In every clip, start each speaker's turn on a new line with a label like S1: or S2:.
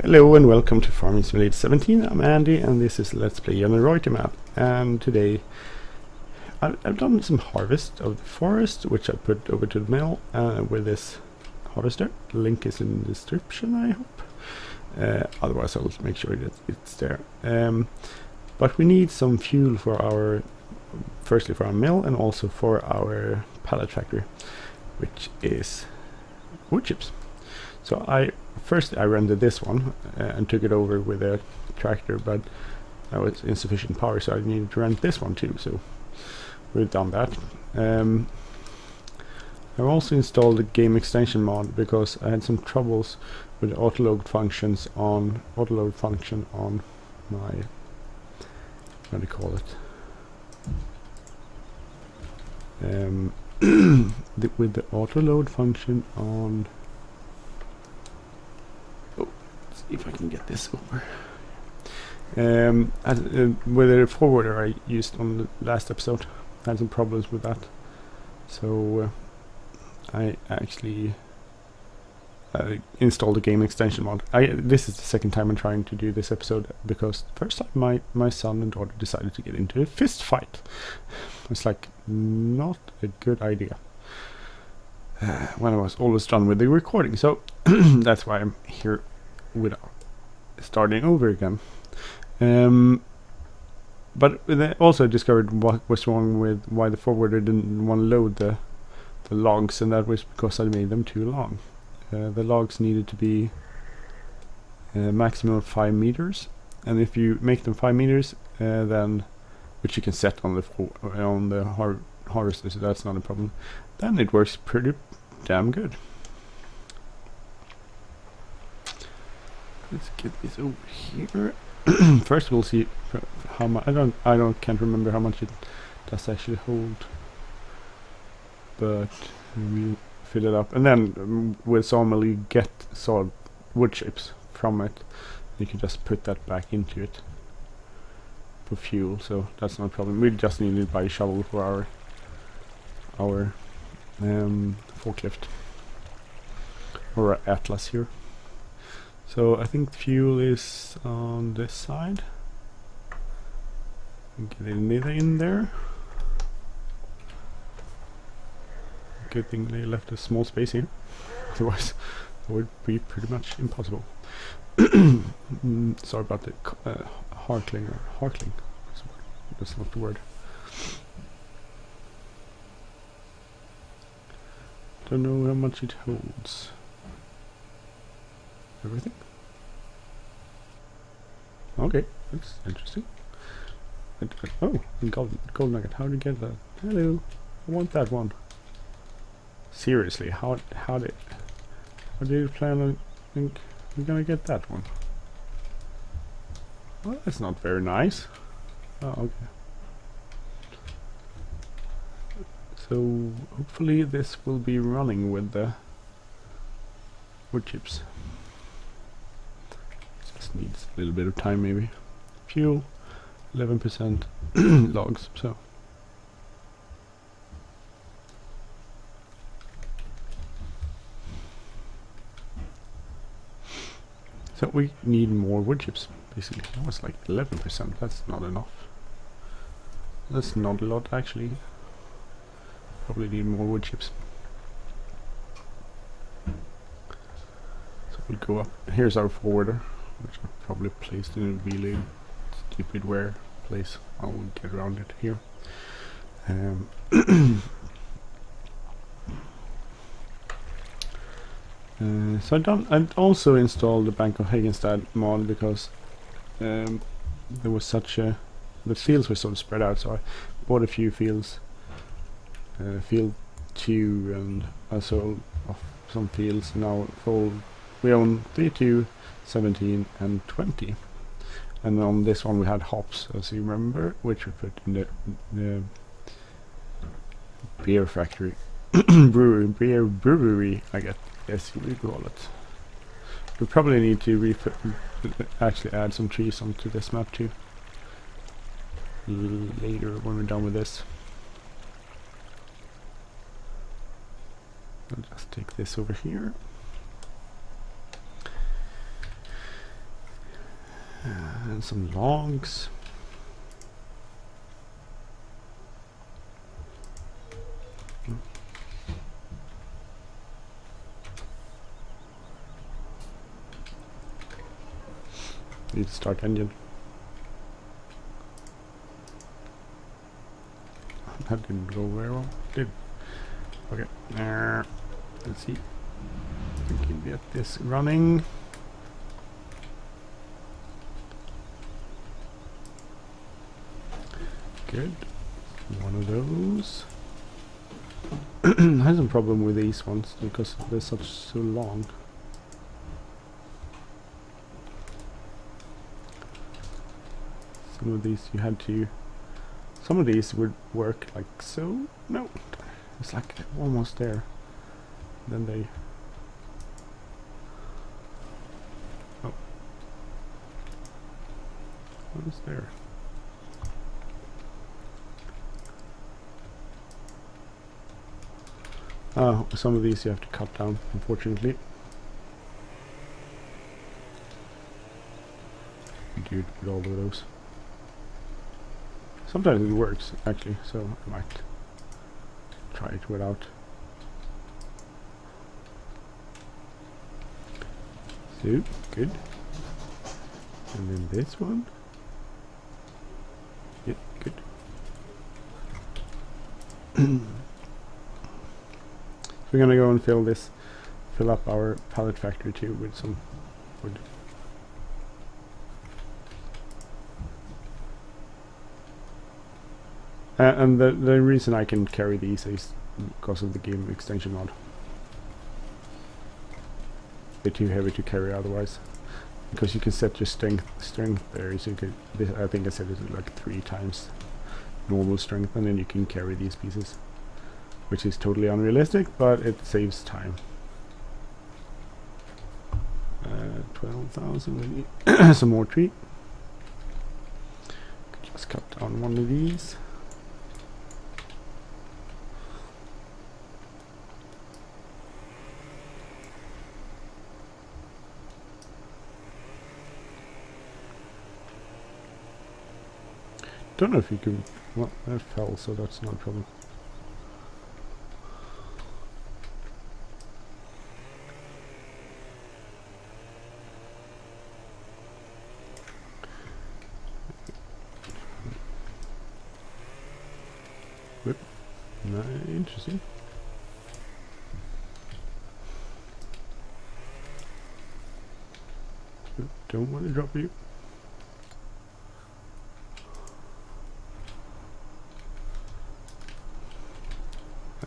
S1: Hello and welcome to Farming Simulator 17. I'm Andy and this is Let's Play on the Reute map. And today I've done some harvest of the forest, which I put over to the mill with this harvester. The link is in the description, I hope. Otherwise I'll make sure that it's there. But we need some fuel for our, firstly for our mill and also for our pallet factory, which is wood chips. So first I rendered this one and took it over with a tractor, but that was insufficient power, so I needed to rent this one too, so we've done that. I've also installed the game extension mod because I had some troubles with the autoload function on my, what do you call it? With the autoload function on, if I can get this over. With the forwarder I used on the last episode, I had some problems with that. So I actually installed the game extension mod. This is the second time I'm trying to do this episode because the first time my son and daughter decided to get into a fist fight. It's like not a good idea when I was almost done with the recording. So that's why I'm here without starting over again. But I also discovered what was wrong with why the forwarder didn't want to load the logs, and that was because I made them too long. The logs needed to be maximum of 5 meters, and if you make them 5 meters, then which you can set on the harvester, so that's not a problem, then it works pretty damn good. Let's get this over here. First we'll see how much. Can't remember how much it does actually hold, but we'll fill it up, and then with sawmill you get solid wood chips from it. You can just put that back into it for fuel, so that's not a problem. We just need it by shovel for our forklift or Atlas here. So I think fuel is on this side. Get it in there. Good thing they left a small space here. Otherwise, it would be pretty much impossible. Sorry about the harkling. That's not the word. Don't know how much it holds. Everything? Okay, that's interesting. Oh, gold nugget. How do you get that? Hello, I want that one. Seriously, how do you plan on think you're gonna get that one? Well, that's not very nice. Oh, okay. So hopefully this will be running with the wood chips. Needs a little bit of time maybe. Fuel 11% logs, so we need more wood chips basically. That was like 11%, that's not enough. That's not a lot actually. Probably need more wood chips. So we'll go up. Here's our forwarder, which I probably placed in a really stupid place. I will get around it here. So I've also installed the Bank of Hagenstadt mod because there was the fields were sort of spread out, so I bought a few fields, field 2, and I sold off some fields. Now we own 32, 17 and 20, and on this one we had hops, as you remember, which we put in the beer factory brewery I guess you would call it. We probably need to actually add some trees onto this map too later when we're done with this. I'll just take this over here. And some logs. Need to start engine. That didn't go very well. Did. Okay. Let's see. We can get this running. Good. One of those. I had some problem with these ones because they're so long. Some of these you had to. Some of these would work like so. No, it's like almost there. Then they. Oh, what is there? Oh, some of these you have to cut down, unfortunately. Dude, with all of those. Sometimes it works, actually, so I might try it without. So, good. And then this one. Yeah, good. We're gonna go and fill up our pallet factory too with some wood. And the reason I can carry these is because of the game extension mod. They're too heavy to carry otherwise. Because you can set your strength there, so you could. I think I set it like 3 times normal strength, and then you can carry these pieces, which is totally unrealistic, but it saves time. 12,000. We need some more tree. Could just cut down one of these. Don't know if you can. Well, that fell, so that's not a problem. Whoop. Interesting. Don't want to drop you.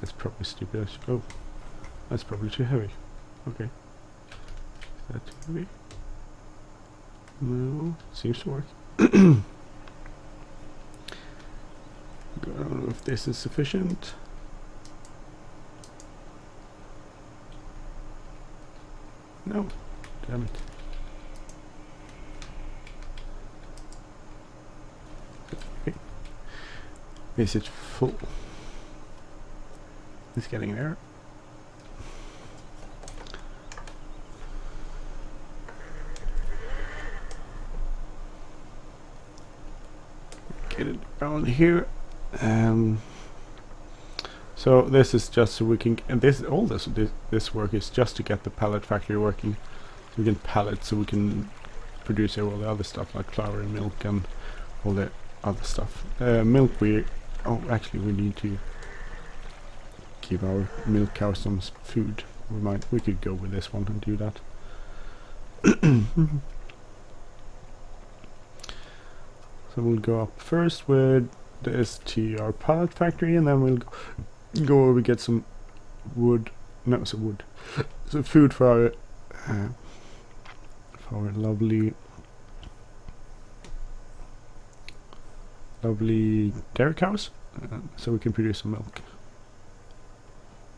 S1: That's probably stupid. Oh, that's probably too heavy. Okay. Is that too heavy? No, seems to work. I don't know if this is sufficient. No, damn it. Okay. Is it full? It's getting there. Get it around here. So this is just so we can, and this work is just to get the pallet factory working. So we can pallet, so we can produce all the other stuff like flour and milk and all the other stuff. Milk actually we need to give our milk cows some food. We could go with this one and do that. So we'll go up first with this to our pallet factory, and then we'll go over get some wood. No, some wood. So food for our lovely dairy cows, so we can produce some milk.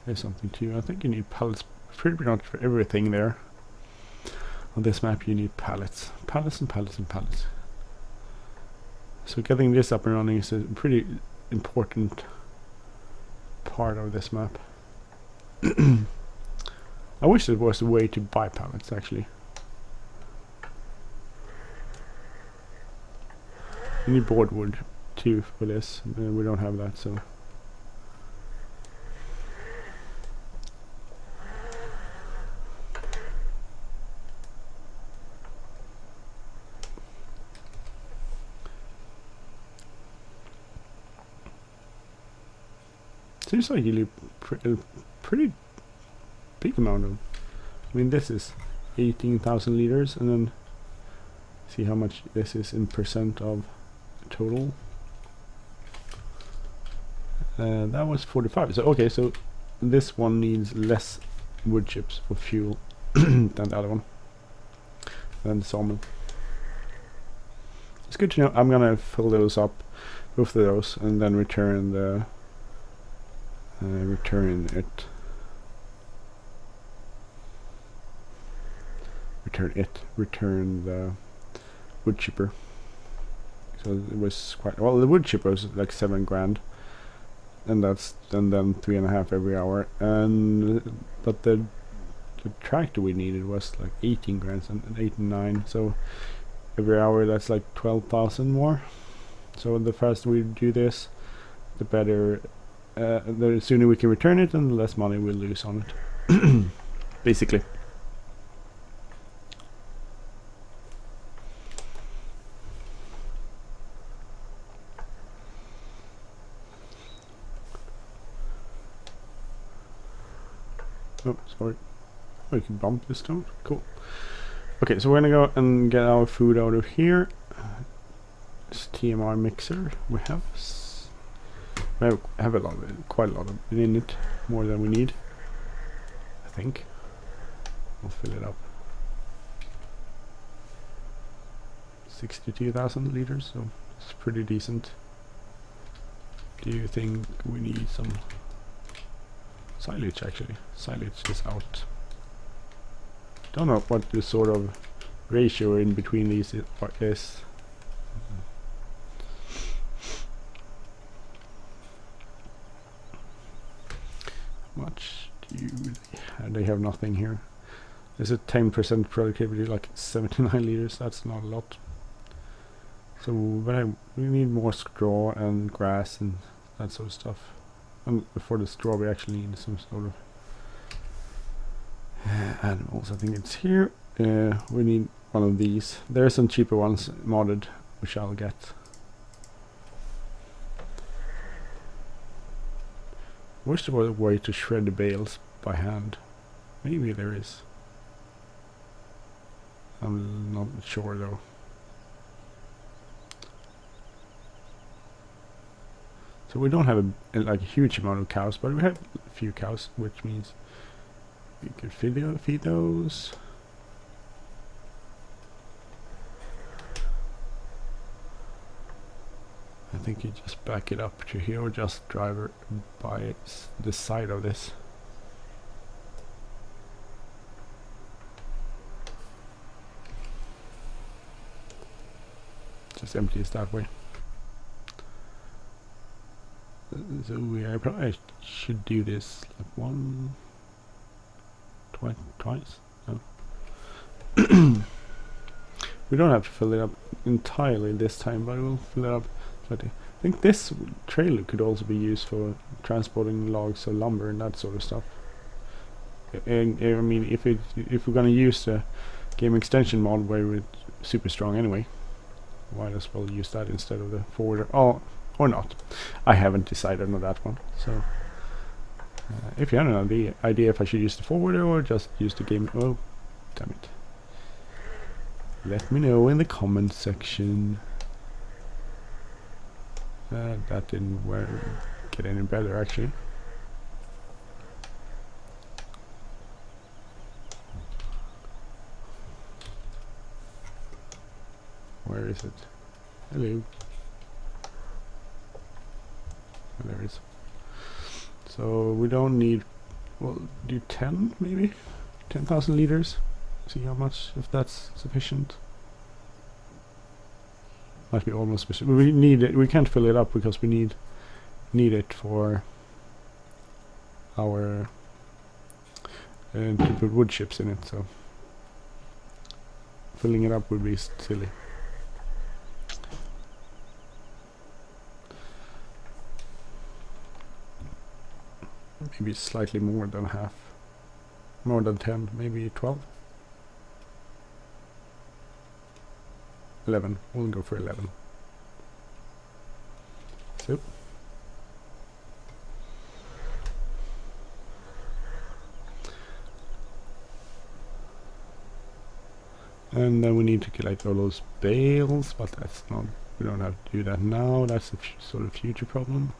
S1: There's something too. I think you need pallets pretty much for everything there. On this map you need pallets. Pallets and pallets and pallets. So getting this up and running is a pretty important part of this map. I wish there was a way to buy pallets actually. We need board wood too for this. We don't have that, so. Seems like you leave a pretty big amount of. I mean, this is 18,000 liters, and then see how much this is in percent of total. That was 45. So okay, so this one needs less wood chips for fuel than the other one, than the sawmill. It's good to know. I'm gonna fill those up, both of those, and then return the. Return the wood chipper. So it was quite well. The wood chipper was like 7 grand, and that's then 3.5 every hour. And but the tractor we needed was like 18 grand and 8 and 9. So every hour that's like 12,000 more. So the faster we do this, the better. The sooner we can return it, and the less money we'll lose on it. Basically. Oh, sorry. Oh, you can bump this down. Cool. Okay, so we're gonna go and get our food out of here. This TMR mixer we have. I have a lot of it, quite a lot of it in it, more than we need. I think. We'll fill it up. 62,000 liters, so it's pretty decent. Do you think we need some silage actually? Silage is out. Don't know what the sort of ratio in between these is. Much do you they have nothing here. There's a 10% productivity, like 79 liters. That's not a lot. So but we need more straw and grass and that sort of stuff. And for the straw we actually need some sort of animals. I think it's here. We need one of these. There are some cheaper ones modded, which I'll get. Where's the way to shred the bales by hand? Maybe there is. I'm not sure though. So we don't have like a huge amount of cows, but we have a few cows, which means we could feed those. I think you just back it up to here, or just drive it by the side of this. Just empty it that way. So I probably should do this like twice. No. We don't have to fill it up entirely this time, but we'll fill it up. I think this trailer could also be used for transporting logs or lumber and that sort of stuff. And I mean, if we're gonna use the game extension mod where we're super strong anyway, might as well use that instead of the forwarder. Oh, or not. I haven't decided on that one. So if you have an idea if I should use the forwarder or just use the game, oh, damn it! Let me know in the comment section. That didn't get any better actually. Where is it? Hello. Oh, there it is. So we don't need, well, do 10 maybe? 10,000 liters. See how much, if that's sufficient. Might be almost sufficient. We need it. We can't fill it up because we need it for our to put wood chips in it. So filling it up would be silly. maybe slightly more than half, more than 10, maybe 12. 11, we'll go for 11. So. And then we need to collect all those bales, but that's not, we don't have to do that now, that's a sort of future problem.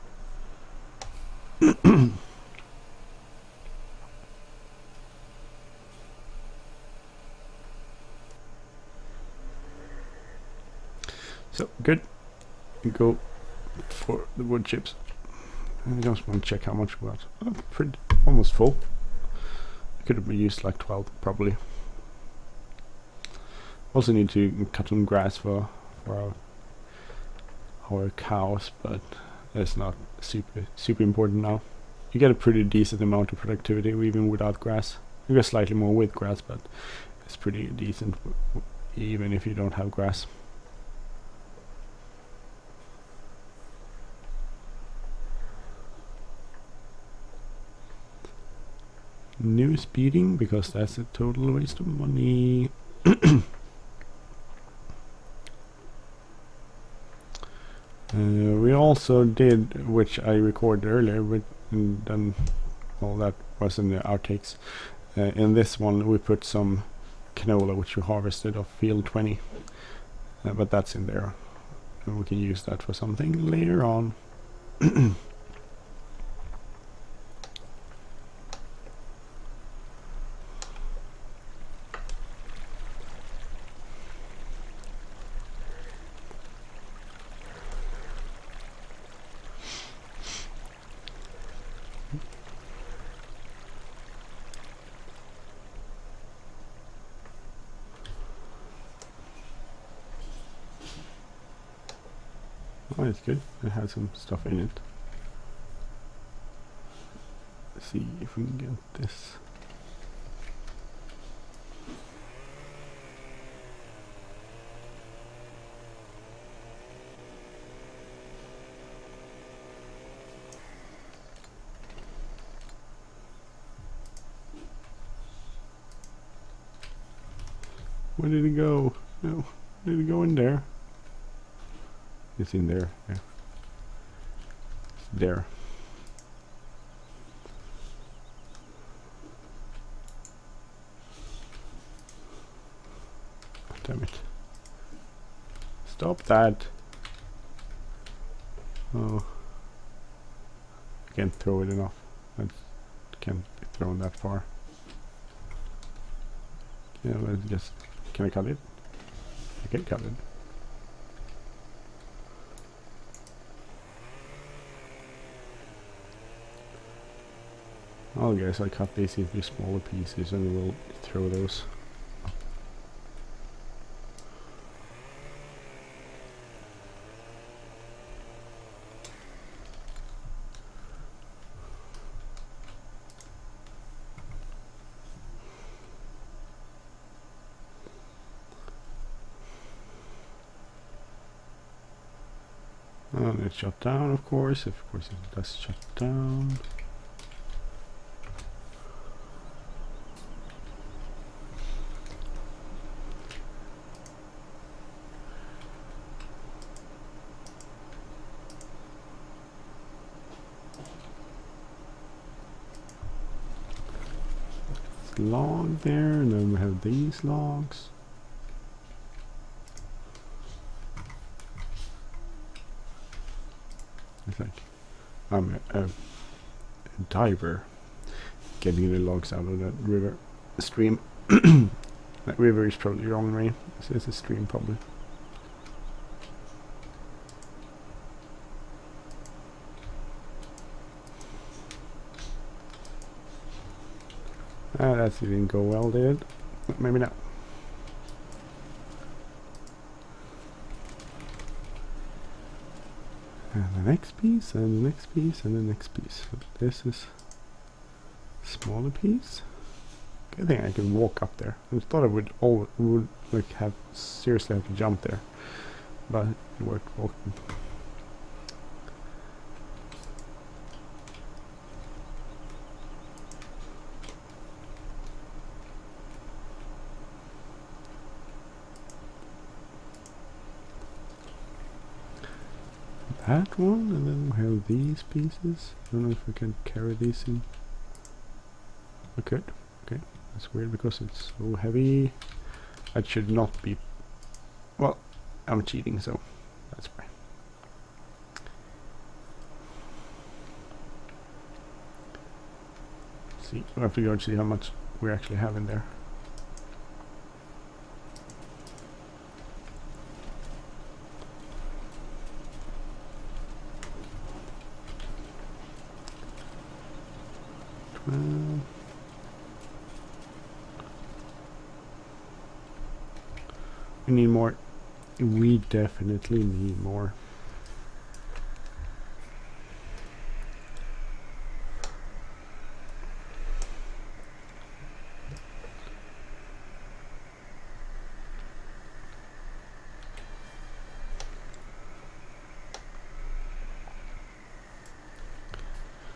S1: So, good. Go for the wood chips. I just want to check how much we got. Oh, pretty, almost full. Could have used like 12 probably. Also need to cut some grass for our cows, but it's not super important now. You get a pretty decent amount of productivity even without grass. You get slightly more with grass, but it's pretty decent even if you don't have grass. New speeding, because that's a total waste of money. We also did, which I recorded earlier, but then all that was in the outtakes. In this one we put some canola which we harvested off field 20, but that's in there and we can use that for something later on. Oh, it's good. It has some stuff in it. Let's see if we can get this. Where did it go? No, did it go in there? It's in there, yeah. It's there. Damn it. Stop that. Oh. I can't throw it enough. I can't be thrown that far. Yeah, let's just... Can I cut it? I can cut it. Oh guys, I cut these into smaller pieces and we'll throw those. And it shut down, of course. Of course it does shut down. Log there, and then we have these logs. It's like I'm a diver getting the logs out of that river stream. That river is probably wrong way. It's a stream probably. That didn't go well, did it? Maybe not. And the next piece, and the next piece, and the next piece. So this is a smaller piece. I think I can walk up there. I thought I would like have seriously have to jump there, but it worked walking. that one, and then we have these pieces. I don't know if we can carry these in. We could. Okay, that's weird because it's so heavy. That should not be. Well, I'm cheating, so that's fine. See, we have to go and see how much we actually have in there. We need more. We definitely need more.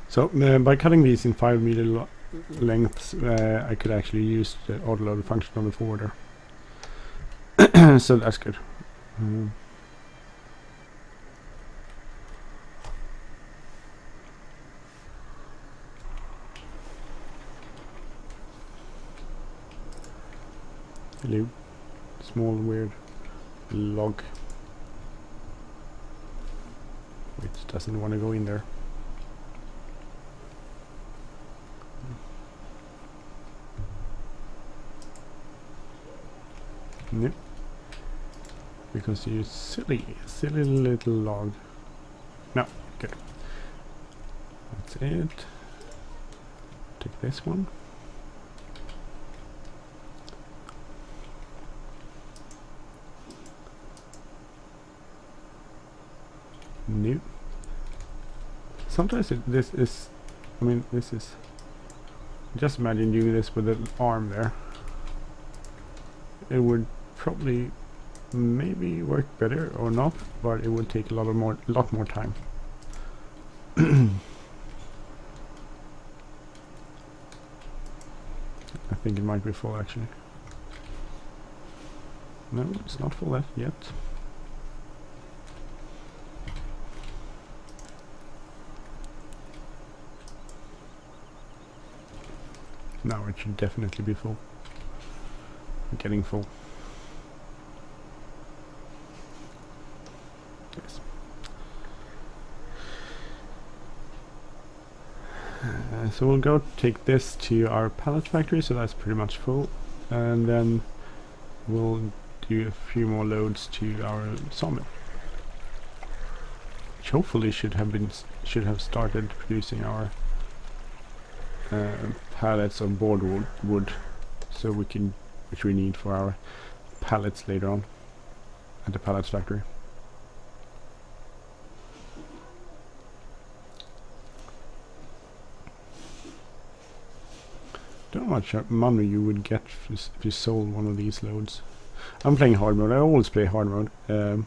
S1: So by cutting these in 5 meter lengths, I could actually use the autoload function on the forwarder. So that's good. Hello, small weird log, which doesn't want to go in there. Nope. Because you silly little log. No, good. That's it. Take this one. Nope. Sometimes this is, I mean, this is. Just imagine doing this with an arm there. It would probably maybe work better or not, but it would take a lot more time. I think it might be full actually. No, it's not full yet. Now it should definitely be full. Getting full. Yes. So we'll go take this to our pallet factory, so that's pretty much full, and then we'll do a few more loads to our sawmill, which hopefully should have started producing our pallets of board wood, so we can, which we need for our pallets later on at the pallets factory. Don't know how much money you would get if you sold one of these loads. I'm playing hard mode. I always play hard mode.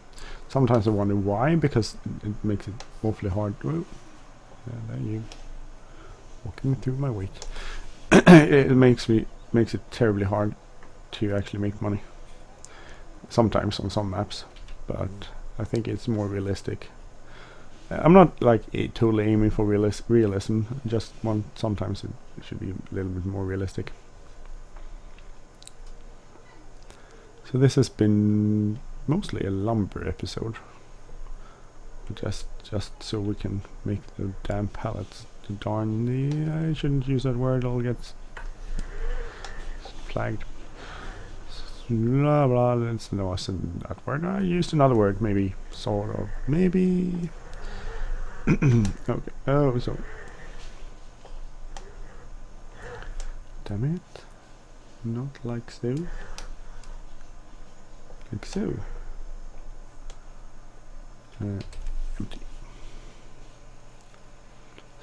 S1: Sometimes I wonder why, because it makes it awfully hard. Whoa. There you walking through my weight. It makes it terribly hard to actually make money. Sometimes on some maps, but I think it's more realistic. I'm not like totally aiming for realism. Just sometimes it should be a little bit more realistic. So this has been mostly a lumber episode, just so we can make the damn pallets. I shouldn't use that word. I'll get flagged. Blah blah. No, I said that word. I used another word, maybe, sort of, maybe. Okay. Oh, so. Damn it! Not like so. Like so. Empty.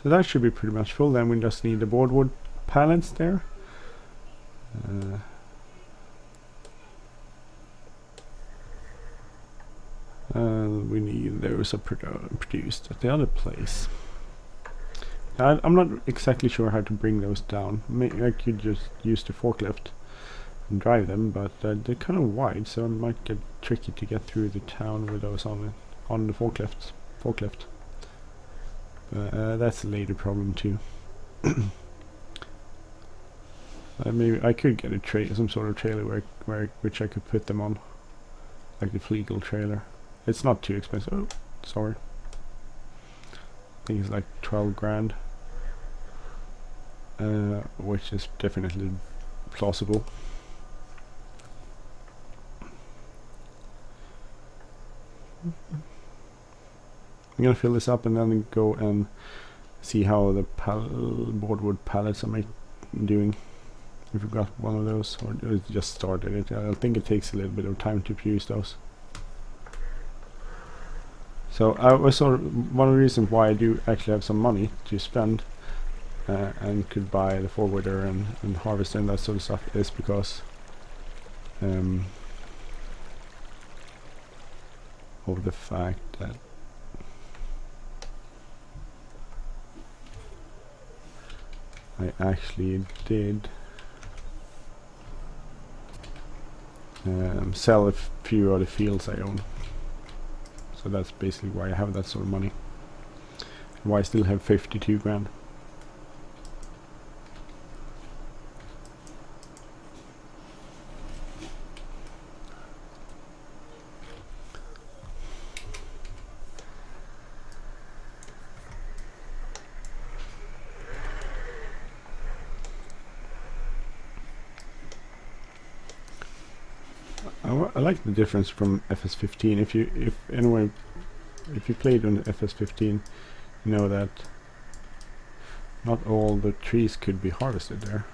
S1: So that should be pretty much full. Then we just need the boardwood pallets there. We need those are produced at the other place. I'm not exactly sure how to bring those down. I could just use the forklift and drive them, but they're kind of wide, so it might get tricky to get through the town with those on the forklifts. forklift. That's a later problem too. Maybe I could get a some sort of trailer which I could put them on, like the Fleagle trailer. It's not too expensive. Oh, sorry. I think it's like 12 grand, which is definitely plausible. I'm gonna fill this up and then go and see how the boardwood pallets are doing. If we got one of those, or it just started it. I think it takes a little bit of time to produce those. So I was sort of one of the reasons why I do actually have some money to spend and could buy the forwarder and harvester and that sort of stuff is because of the fact that I actually did sell a few of the fields I own. So that's basically why I have that sort of money. Why I still have 52 grand. I like the difference from FS15. If you played on FS15, you know that not all the trees could be harvested there.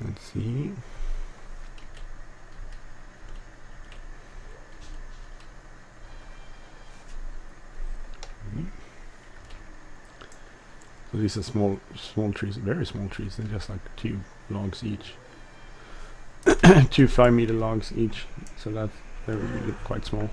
S1: Let's see. So these are small trees, very small trees. They're just like 2 logs each, 2 5-meter logs each. So that they're really quite small.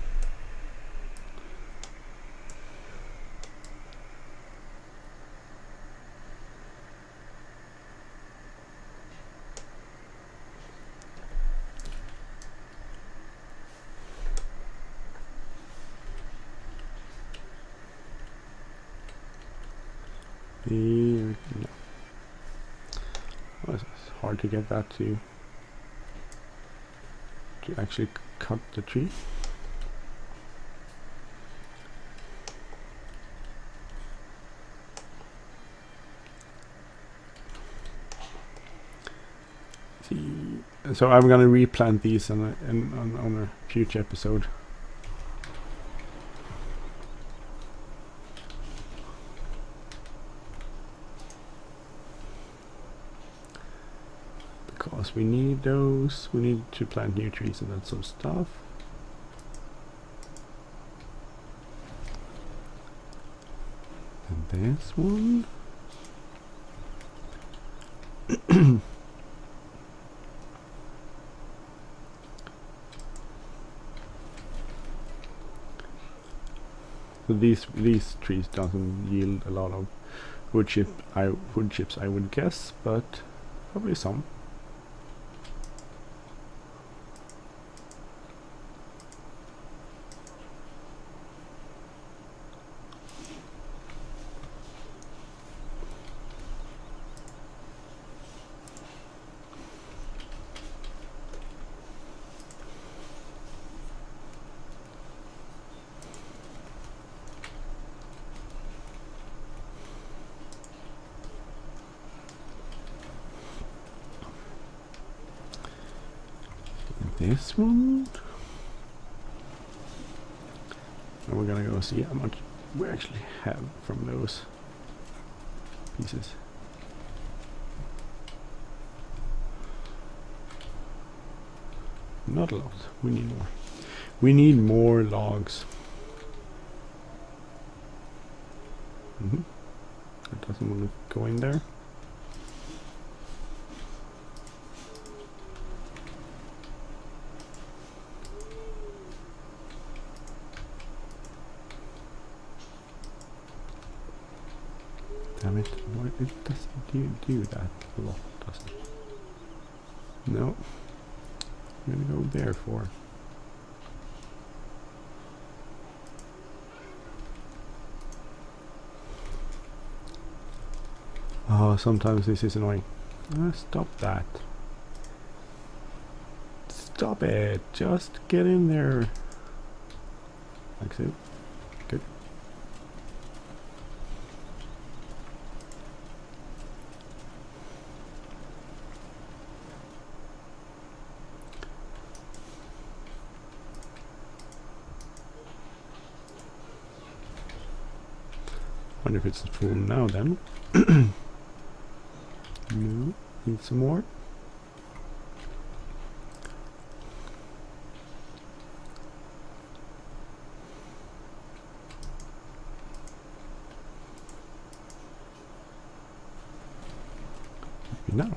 S1: No. Well, it's hard to get that to actually cut the tree. See, so I'm gonna replant these on a future episode. Because we need those, we need to plant new trees and that sort of stuff. And this one. So these trees doesn't yield a lot of wood chips I would guess, but probably some. This one? And we're gonna go see how much we actually have from those pieces. Not a lot. We need more. We need more logs. That doesn't want to go in there. Damn it. Why it doesn't do that a lot, does it? No. I'm gonna go there for. Oh, sometimes this is annoying. Stop that. Stop it. Just get in there. Like so. Good. Wonder if it's full now then. No, need some more. Maybe now.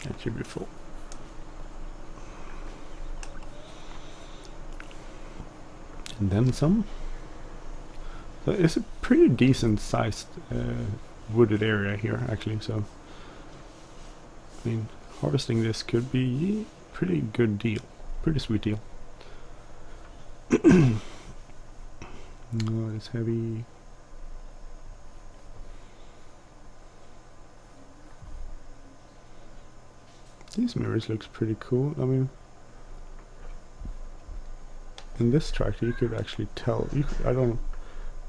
S1: That should be full. And then some. So it's a pretty decent sized wooded area here actually, so I mean harvesting this could be a pretty good deal, pretty sweet deal. No, it's heavy. These mirrors looks pretty cool. I mean, in this tractor you could actually tell, I don't know,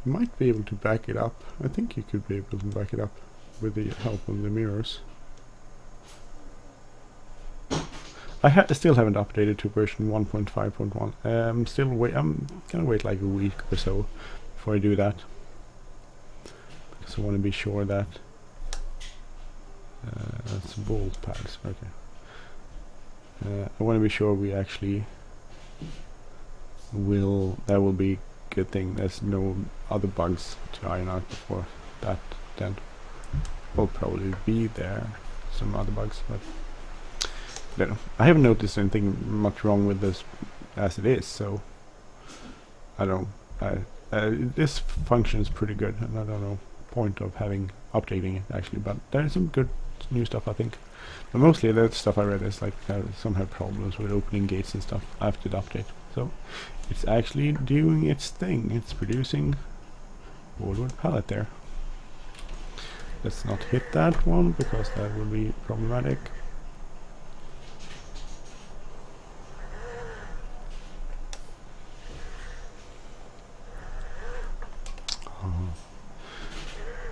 S1: you might be able to back it up. I think you could be able to back it up with the help of the mirrors. I still haven't updated to version 1.5.1. I'm gonna wait like a week or so before I do that, because I want to be sure that that's Bale pads. Okay. I want to be sure we actually that will be good thing. There's no other bugs to iron out before that. Then will probably be there some other bugs, but I don't know. I haven't noticed anything much wrong with this as it is, so I don't. This functions pretty good, and I don't know point of having updating it actually, but there's some good new stuff I think. But mostly the stuff I read is like some have problems with opening gates and stuff after the update. So it's actually doing its thing. It's producing wood pallet there. Let's not hit that one because that will be problematic.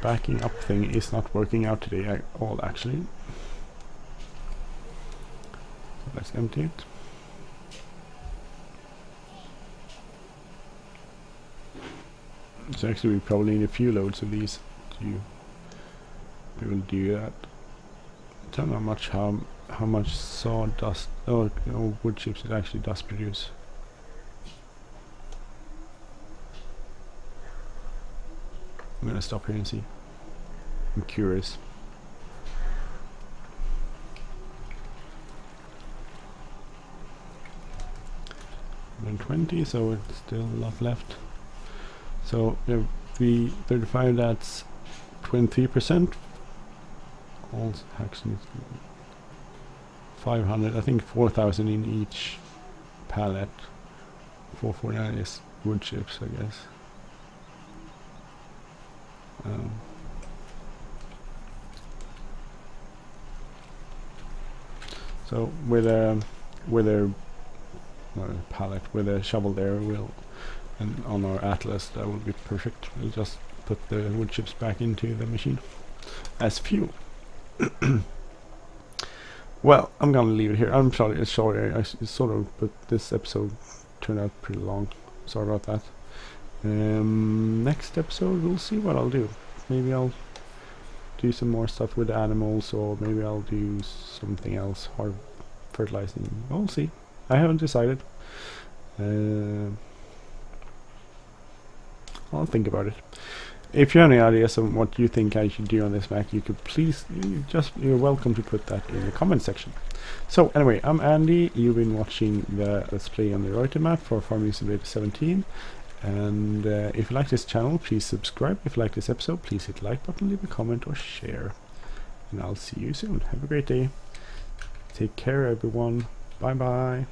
S1: Backing up thing is not working out today at all actually. So let's empty it. So actually we probably need a few loads of these to be able to do that. I don't know how much sawdust or wood chips it actually does produce. I'm gonna stop here and see. I'm curious. And 20, so it's still a lot left. So if we 35, that's 20%. All actually 500. I think 4,000 in each pallet. 449 is wood chips, I guess. So with a pallet with a shovel there, and on our atlas that will be perfect. We'll just put the wood chips back into the machine as fuel. Well, I'm gonna leave it here. I'm sorry. I sort of put this episode turned out pretty long. Sorry about that. Next episode we'll see what I'll do. Maybe I'll do some more stuff with animals, or maybe I'll do something else, hard fertilizing. We'll see. I haven't decided. I'll think about it. If you have any ideas on what you think I should do on this Mac, you could please, you're welcome to put that in the comment section. So anyway, I'm Andy. You've been watching the Let's Play on the Reute map for Farming Simulator 17. And if you like this channel, please subscribe. If you like this episode, please hit the like button, leave a comment or share. And I'll see you soon. Have a great day. Take care, everyone. Bye bye.